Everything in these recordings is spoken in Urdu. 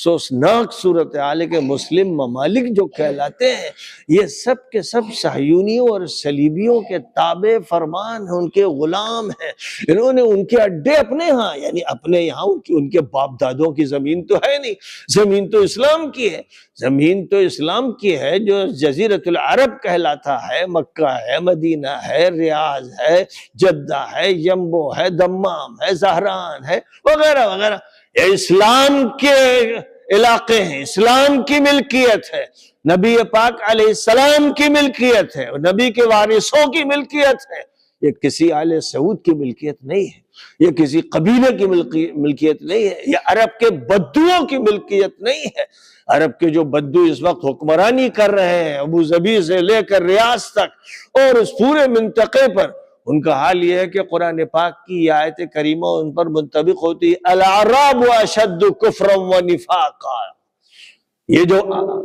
افسوسناک صورتحال ہے کہ مسلم ممالک جو کہلاتے ہیں یہ سب کے سب صہیونیوں اور صلیبیوں کے تابع فرمان ہیں، ان کے غلام ہیں۔ انہوں نے ان کے اڈے اپنے ہاں، یعنی اپنے یہاں ان کے باپ دادوں کی زمین تو ہے نہیں، زمین تو اسلام کی ہے، زمین تو اسلام کی ہے جو جزیرۃ العرب کہلاتا ہے، مکہ ہے، مدینہ ہے، ریاض ہے، جدہ ہے، یمبو ہے، دمام ہے، زہران ہے، وغیرہ وغیرہ، یہ اسلام کے علاقے ہیں، اسلام کی ملکیت ہے، نبی پاک علیہ السلام کی ملکیت ہے، نبی کے وارثوں کی ملکیت ہے، یہ کسی آل سعود کی ملکیت نہیں ہے، یہ کسی قبیلے کی ملکیت نہیں ہے، یہ عرب کے بدوؤں کی ملکیت نہیں ہے۔ عرب کے جو بدو اس وقت حکمرانی کر رہے ہیں ابو ظبی سے لے کر ریاض تک اور اس پورے منطقے پر، ان کا حال یہ ہے کہ قرآن پاک کی یہ آیت کریمہ ان پر منطبق ہوتی ہے، الاعراب اشد کفرا و نفاقا، یہ جو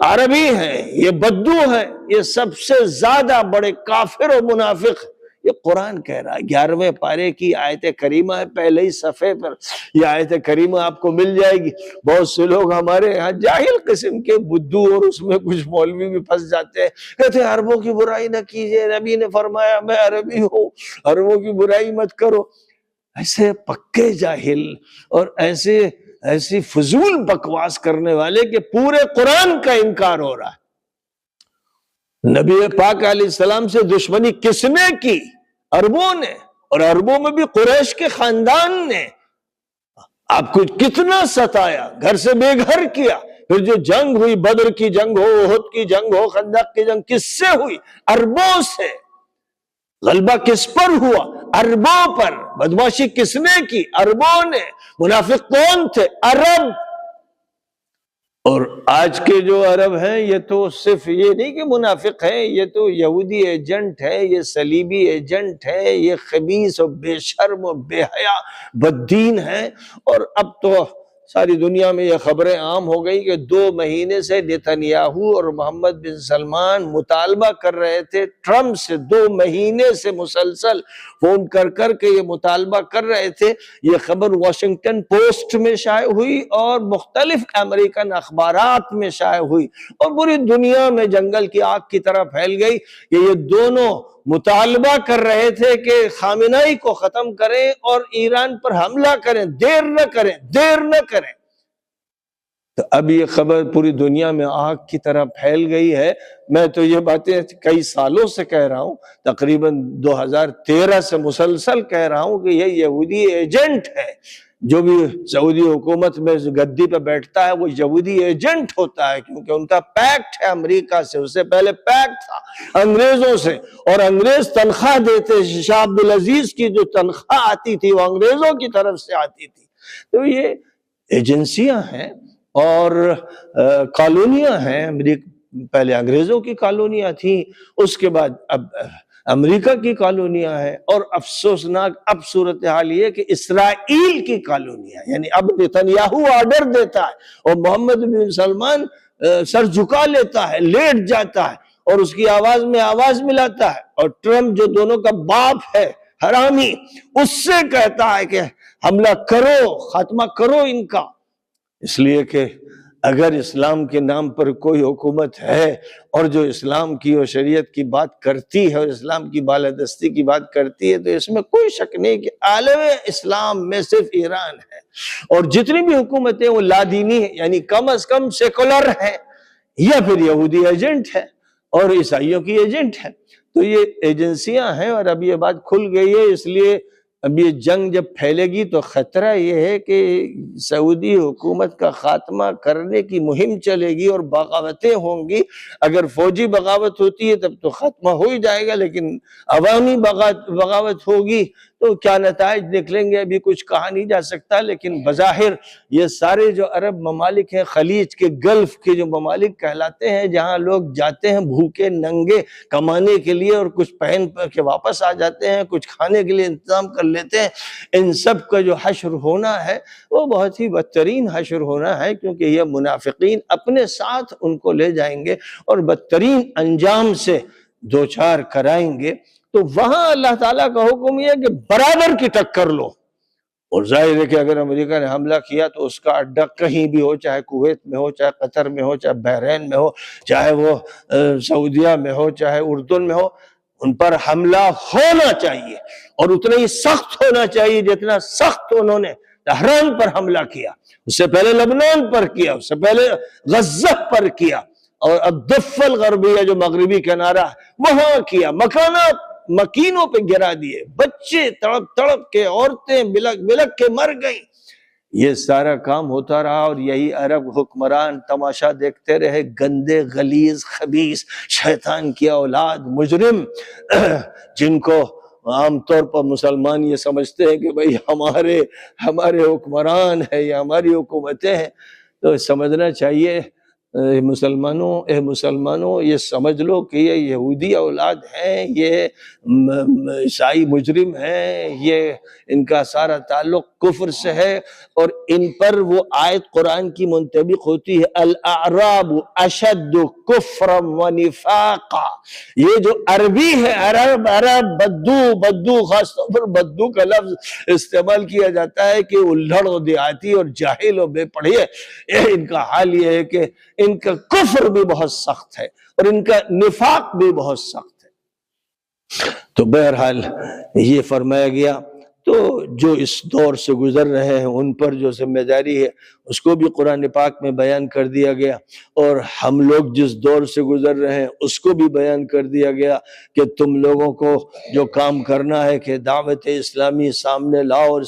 عربی ہیں، یہ بدو ہیں، یہ سب سے زیادہ بڑے کافر و منافق ہیں۔ یہ قرآن کہہ رہا ہے، 11ویں پارے کی آیت کریمہ ہے، پہلے ہی صفحے پر یہ آیت کریمہ آپ کو مل جائے گی۔ بہت سے لوگ ہمارے یہاں جاہل قسم کے بدو اور اس میں کچھ مولوی بھی پھنس جاتے ہیں، کہتے ہیں عربوں کی برائی نہ کیجئے، نبی نے فرمایا میں عربی ہوں، عربوں کی برائی مت کرو۔ ایسے پکے جاہل اور ایسی فضول بکواس کرنے والے کہ پورے قرآن کا انکار ہو رہا ہے۔ نبی پاک علیہ السلام سے دشمنی کس نے کی؟ عربوں نے، اور عربوں میں بھی قریش کے خاندان نے آپ کو کتنا ستایا، گھر سے بے گھر کیا۔ پھر جو جنگ ہوئی، بدر کی جنگ ہو، احد کی جنگ ہو، خندق کی جنگ، کس سے ہوئی؟ عربوں سے۔ غلبہ کس پر ہوا؟ عربوں پر۔ بدماشی کس نے کی؟ عربوں نے۔ منافق کون تھے؟ عرب۔ اور آج کے جو عرب ہیں یہ تو صرف یہ نہیں کہ منافق ہیں، یہ تو یہودی ایجنٹ ہے، یہ صلیبی ایجنٹ ہے، یہ خبیث و بے شرم و بے حیا بددین ہیں۔ اور اب تو ساری دنیا میں یہ خبریں عام ہو گئی کہ 2 مہینے سے نیتنیاہو اور محمد بن سلمان مطالبہ کر رہے تھے ٹرمپ سے، 2 مہینے سے مسلسل فون کر کر کے یہ مطالبہ کر رہے تھے۔ یہ خبر واشنگٹن پوسٹ میں شائع ہوئی اور مختلف امریکن اخبارات میں شائع ہوئی اور پوری دنیا میں جنگل کی آگ کی طرح پھیل گئی کہ یہ دونوں مطالبہ کر رہے تھے کہ خامنائی کو ختم کریں اور ایران پر حملہ کریں، دیر نہ کریں، دیر نہ کریں۔ تو اب یہ خبر پوری دنیا میں آگ کی طرح پھیل گئی ہے۔ میں تو یہ باتیں کئی سالوں سے کہہ رہا ہوں، تقریباً 2013 سے مسلسل کہہ رہا ہوں کہ یہ یہودی ایجنٹ ہے۔ جو بھی سعودی حکومت میں گدی پہ بیٹھتا ہے وہ یہودی ایجنٹ ہوتا ہے، کیونکہ ان کا پیکٹ ہے امریکہ سے، اس سے پہلے پیکٹ تھا انگریزوں سے، اور انگریز تنخواہ دیتے، شاہ عبدالعزیز کی جو تنخواہ آتی تھی وہ انگریزوں کی طرف سے آتی تھی۔ تو یہ ایجنسیاں ہیں اور کالونیاں ہیں، پہلے انگریزوں کی کالونیاں تھیں، اس کے بعد اب امریکہ کی کالونیاں ہیں، اور افسوسناک اب صورتحال یہ کہ اسرائیل کی کالونیاں، یعنی اب نیتنیاہو آرڈر دیتا ہے اور محمد بن سلمان سر جھکا لیتا ہے، لیٹ جاتا ہے اور اس کی آواز میں آواز ملاتا ہے، اور ٹرمپ جو دونوں کا باپ ہے حرامی، اس سے کہتا ہے کہ حملہ کرو، خاتمہ کرو ان کا۔ اس لیے کہ اگر اسلام کے نام پر کوئی حکومت ہے اور جو اسلام کی اور شریعت کی بات کرتی ہے اور اسلام کی بالادستی کی بات کرتی ہے، تو اس میں کوئی شک نہیں کہ عالم اسلام میں صرف ایران ہے، اور جتنی بھی حکومتیں وہ لادینی ہیں، یعنی کم از کم سیکولر ہیں، یا پھر یہودی ایجنٹ ہے اور عیسائیوں کی ایجنٹ ہے۔ تو یہ ایجنسیاں ہیں، اور اب یہ بات کھل گئی ہے۔ اس لیے اب یہ جنگ جب پھیلے گی تو خطرہ یہ ہے کہ سعودی حکومت کا خاتمہ کرنے کی مہم چلے گی اور بغاوتیں ہوں گی۔ اگر فوجی بغاوت ہوتی ہے تب تو خاتمہ ہو ہی جائے گا، لیکن عوامی بغاوت ہوگی تو کیا نتائج نکلیں گے ابھی کچھ کہا نہیں جا سکتا۔ لیکن بظاہر یہ سارے جو عرب ممالک ہیں، خلیج کے، گلف کے جو ممالک کہلاتے ہیں، جہاں لوگ جاتے ہیں بھوکے ننگے کمانے کے لیے اور کچھ پہن کے واپس آ جاتے ہیں، کچھ کھانے کے لیے انتظام کر لیتے ہیں، ان سب کا جو حشر ہونا ہے وہ بہت ہی بدترین حشر ہونا ہے، کیونکہ یہ منافقین اپنے ساتھ ان کو لے جائیں گے اور بدترین انجام سے دوچار کرائیں گے۔ تو وہاں اللہ تعالیٰ کا حکم یہ ہے کہ برابر کی ٹکر لو، اور ظاہر ہے کہ اگر امریکہ نے حملہ کیا تو اس کا اڈا کہیں بھی ہو، چاہے کویت میں ہو، چاہے قطر میں ہو، چاہے بحرین میں ہو، چاہے وہ سعودیہ میں ہو، چاہے اردن میں ہو، ان پر حملہ ہونا چاہیے، اور اتنا ہی سخت ہونا چاہیے جتنا سخت انہوں نے تہران پر حملہ کیا، اس سے پہلے لبنان پر کیا، اس سے پہلے غزہ پر کیا، اور الضفہ الغربیہ جو مغربی کنارہ وہاں کیا، مکانات مکینوں پہ گرا دیے، بچے تڑپ تڑپ کے، عورتیں بلک بلک کے مر گئیں۔ یہ سارا کام ہوتا رہا، اور یہی عرب حکمران تماشا دیکھتے رہے، گندے غلیظ خبیث شیطان کی اولاد مجرم، جن کو عام طور پر مسلمان یہ سمجھتے ہیں کہ بھئی ہمارے حکمران ہیں یا ہماری حکومتیں ہیں۔ تو سمجھنا چاہیے اے مسلمانوں یہ سمجھ لو کہ یہ یہودی اولاد ہیں، یہ عیسائی مجرم ہیں، یہ ان کا سارا تعلق کفر سے ہے، اور ان پر وہ آیت قرآن کی منطبق ہوتی ہے الاعراب اشد کفرا ونفاقا۔ یہ جو عربی ہے، عرب بدو خاص طور پر بدو کا لفظ استعمال کیا جاتا ہے کہ الہڑ و دیہاتی اور جاہل و بے پڑھے، ان کا حال یہ ہے کہ ان کا کفر بھی بہت سخت ہے اور ان کا نفاق بھی بہت سخت ہے۔ تو بہرحال یہ فرمایا گیا، تو جو اس دور سے گزر رہے ہیں ان پر جو ذمہ داری ہے اس کو بھی قرآن پاک میں بیان کر دیا گیا، اور ہم لوگ جس دور سے گزر رہے ہیں اس کو بھی بیان کر دیا گیا کہ تم لوگوں کو جو کام کرنا ہے کہ دعوت اسلامی سامنے لاؤ، اور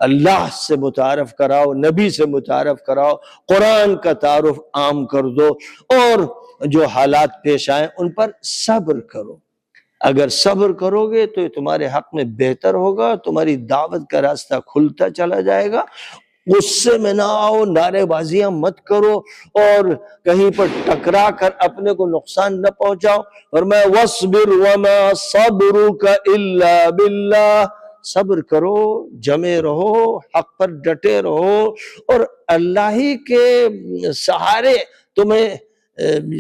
اللہ سے متعارف کراؤ، نبی سے متعارف کراؤ، قرآن کا تعارف عام کر دو، اور جو حالات پیش آئیں ان پر صبر کرو۔ اگر صبر کرو گے تو یہ تمہارے حق میں بہتر ہوگا، تمہاری دعوت کا راستہ کھلتا چلا جائے گا۔ غصے میں نہ آؤ، نعرے بازیاں مت کرو، اور کہیں پر ٹکرا کر اپنے کو نقصان نہ پہنچاؤ۔ اور میں وَاصْبِرْ وَمَا صَبْرُكَ إِلَّا بِاللَّهِ، صبر کرو، جمے رہو، حق پر ڈٹے رہو، اور اللہ ہی کے سہارے تمہیں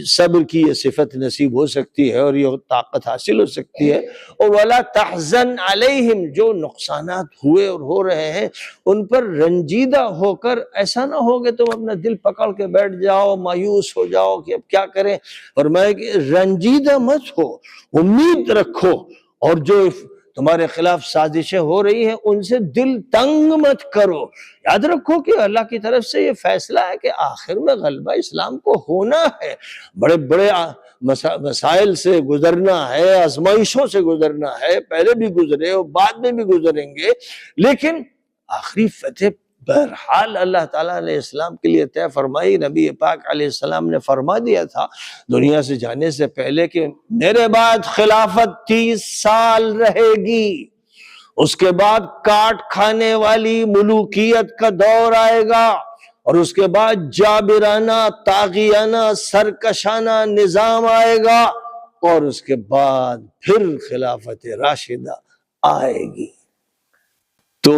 صبر کی یہ صفت نصیب ہو سکتی ہے اور یہ طاقت حاصل ہو سکتی ہے۔ اور وَلَا تَحْزَنْ عَلَيْهِمْ، جو نقصانات ہوئے اور ہو رہے ہیں ان پر رنجیدہ ہو کر ایسا نہ ہو کہ تم اپنا دل پکڑ کے بیٹھ جاؤ، مایوس ہو جاؤ کہ اب کیا کریں۔ فرمایا کہ رنجیدہ مت ہو، امید رکھو، اور جو تمہارے خلاف سازشیں ہو رہی ہیں ان سے دل تنگ مت کرو۔ یاد رکھو کہ اللہ کی طرف سے یہ فیصلہ ہے کہ آخر میں غلبہ اسلام کو ہونا ہے، بڑے بڑے مسائل سے گزرنا ہے، آزمائشوں سے گزرنا ہے، پہلے بھی گزرے اور بعد میں بھی گزریں گے، لیکن آخری فتح بہرحال اللہ تعالیٰ نے اسلام کے لیے طے فرمائی۔ نبی پاک علیہ السلام نے فرما دیا تھا دنیا سے جانے سے پہلے کہ میرے بعد خلافت 30 سال رہے گی، اس کے بعد کاٹ کھانے والی ملوکیت کا دور آئے گا، اور اس کے بعد جابرانہ طاغیانہ سرکشانہ نظام آئے گا، اور اس کے بعد پھر خلافت راشدہ آئے گی۔ تو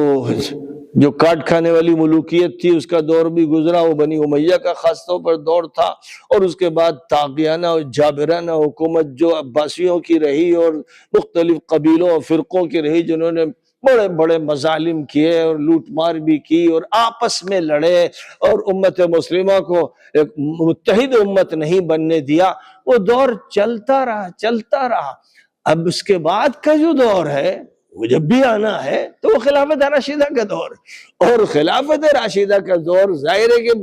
جو کاٹ کھانے والی ملوکیت تھی اس کا دور بھی گزرا، وہ بنی امیہ کا خاص طور پر دور تھا، اور اس کے بعد طاغیانہ اور جابرانہ حکومت جو عباسیوں کی رہی اور مختلف قبیلوں اور فرقوں کی رہی، جنہوں نے بڑے بڑے مظالم کیے اور لوٹ مار بھی کی اور آپس میں لڑے اور امت مسلمہ کو ایک متحد امت نہیں بننے دیا۔ وہ دور چلتا رہا۔ اب اس کے بعد کا جو دور ہے وہ جب بھی آنا ہے تو وہ خلافت راشدہ کا دور، اور خلافت راشدہ کا دور ظاہر ہے کہ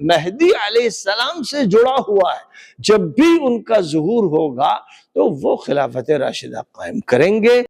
مہدی علیہ السلام سے جڑا ہوا ہے۔ جب بھی ان کا ظہور ہوگا تو وہ خلافت راشدہ قائم کریں گے۔